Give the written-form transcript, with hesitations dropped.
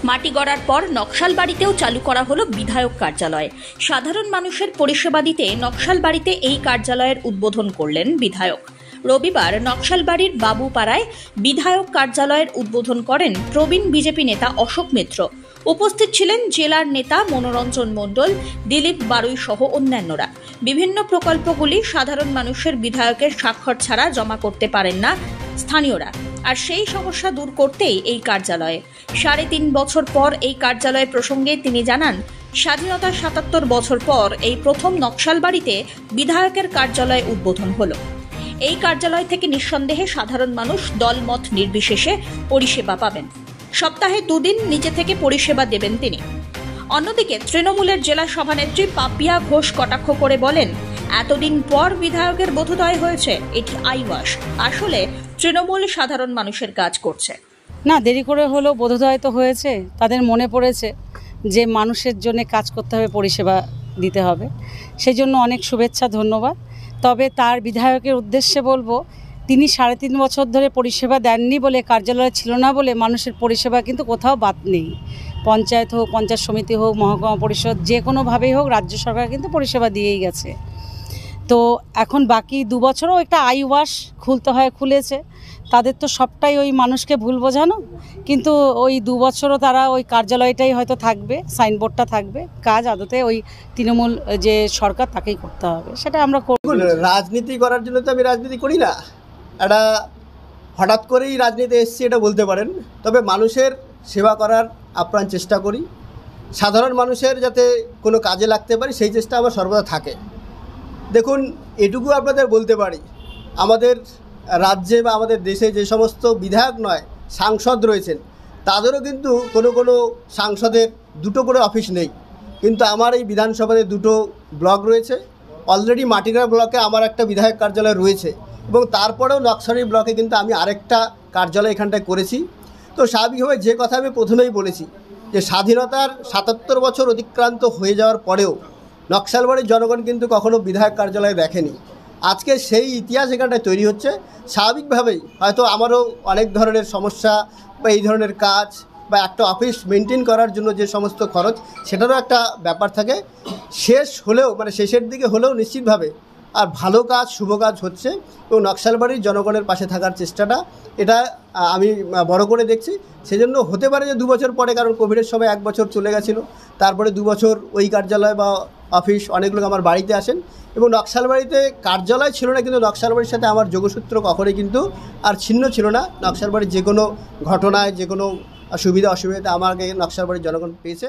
মাটি গড়ার পর নকশালবাড়িতেও চালু করা হলো বিধায়ক কার্যালয়। সাধারণ মানুষের পরিষেবা দিতে নকশালবাড়িতে এই কার্যালয়ের উদ্বোধন করলেন বিধায়ক। রবিবার নকশালবাড়ির বাবুপাড়ায় বিধায়ক কার্যালয়ের উদ্বোধন করেন প্রবীণ বিজেপি নেতা অশোক মিত্র। উপস্থিত ছিলেন জেলার নেতা মনোরঞ্জন মণ্ডল, দিলীপ বারুই সহ অন্যান্যরা। বিভিন্ন প্রকল্পগুলি সাধারণ মানুষের বিধায়কের স্বাক্ষর ছাড়া জমা করতে পারেন না স্থানীয়রা, আর সেই সমস্যা দূর করতেই এই কার্যালয়ে। ৩.৫ বছর পর এই কার্যালয় প্রসঙ্গে তিনি জানান, স্বাধীনতার ৭৭ বছর পর এই প্রথম নকশালবাড়িতে বিধায়কের কার্যালয় উদ্বোধন হলো। এই কার্যালয় থেকে নিঃসন্দেহে সাধারণ মানুষ দলমত নির্বিশেষে পরিষেবা পাবেন। সপ্তাহে 2 দিন নিজে থেকে পরিষেবা দেবেন তিনি। অন্যদিকে তৃণমূলের জেলা সভানেত্রী পাপিয়া ঘোষ কটাক্ষ করে বলেন, এতদিন পর বিধায়কের বোধোদয় হয়েছে, এটি আইওয়াস। আসলে তৃণমূল সাধারণ মানুষের কাজ করছে না, দেরি করে হলেও বোধোদয় তো হয়েছে। তাদের মনে পড়েছে যে মানুষের জন্য কাজ করতে হবে, পরিষেবা দিতে হবে। সেই জন্য অনেক শুভেচ্ছা, ধন্যবাদ। তবে তার বিধায়কের উদ্দেশ্যে বলবো, তিনি 3.5 বছর ধরে পরিষেবা দেননি বলে, কার্যালয় ছিল না বলে মানুষের পরিষেবা কিন্তু কোথাও বাদ নেই। পঞ্চায়েত হোক, পঞ্চায়েত সমিতি হোক, মহকুমা পরিষদ, যে কোনোভাবেই হোক রাজ্য সরকার কিন্তু পরিষেবা দিয়েই গেছে। তো এখন বাকি 2 বছরও একটা আইওয়াস খুলতে হয়, খুলেছে। তাদের তো সবটাই ওই মানুষকে ভুল বোঝানো, কিন্তু ওই 2 বছরও তারা ওই কার্যালয়টাই হয়তো থাকবে, সাইনবোর্ডটা থাকবে। কাজ আদতে ওই তৃণমূল যে সরকার তাকেই করতে হবে, সেটা আমরা করব। রাজনীতি করার জন্য তো আমি রাজনীতি করি না, এটা হঠাৎ করেই রাজনীতি এসেছি এটা বলতে পারেন। তবে মানুষের সেবা করার আপ্রাণ চেষ্টা করি, সাধারণ মানুষের যাতে কোনো কাজে লাগতে পারি সেই চেষ্টা আমার সর্বদা থাকে। দেখুন, এটুকু আপনাদের বলতে পারি, আমাদের রাজ্যে বা আমাদের দেশে যে সমস্ত বিধায়ক নয় সাংসদ রয়েছেন, তাদেরও কিন্তু কোনো সাংসদের 2টো করে অফিস নেই। কিন্তু আমার এই বিধানসভাতে 2টো ব্লক রয়েছে। অলরেডি মাটিগ্রাম ব্লকে আমার একটা বিধায়ক কার্যালয় রয়েছে, এবং তারপরেও নকশালবাড়ি ব্লকে কিন্তু আমি আরেকটা কার্যালয় এখানটায় করেছি। তো স্বাভাবিকভাবে যে কথা আমি প্রথমেই বলেছি, যে স্বাধীনতার ৭৭ বছর অতিক্রান্ত হয়ে যাওয়ার পরেও নকশালবাড়ির জনগণ কিন্তু কখনো বিধায়ক কার্যালয় দেখেনি। আজকে সেই ইতিহাস এখানটায় তৈরি হচ্ছে। স্বাভাবিকভাবেই হয়তো আমারও অনেক ধরনের সমস্যা বা এই ধরনের কাজ বা একটা অফিস মেনটেন করার জন্য যে সমস্ত খরচ, সেটারও একটা ব্যাপার থাকে। শেষ হলেও মানে শেষের দিকে হলেও নিশ্চিতভাবে আর ভালো কাজ, শুভ কাজ হচ্ছে, এবং নকশালবাড়ির জনগণের পাশে থাকার চেষ্টাটা এটা আমি বড় করে দেখছি। সেজন্য হতে পারে যে 2 বছর পরে, কারণ কোভিডের সময় 1 বছর চলে গেছিলো, তারপরে 2 বছর ওই কার্যালয় বা অফিস অনেক লোক আমার বাড়িতে আসেন, এবং নকশালবাড়িতে কার্যালয় ছিল না, কিন্তু নকশালবাড়ির সাথে আমার যোগসূত্র কখনোই কিন্তু আর ছিন্ন ছিল না। নকশালবাড়ির যে কোনো ঘটনায়, যে কোনো সুবিধা অসুবিধাতে আমাকে নকশালবাড়ির জনগণ পেয়েছে।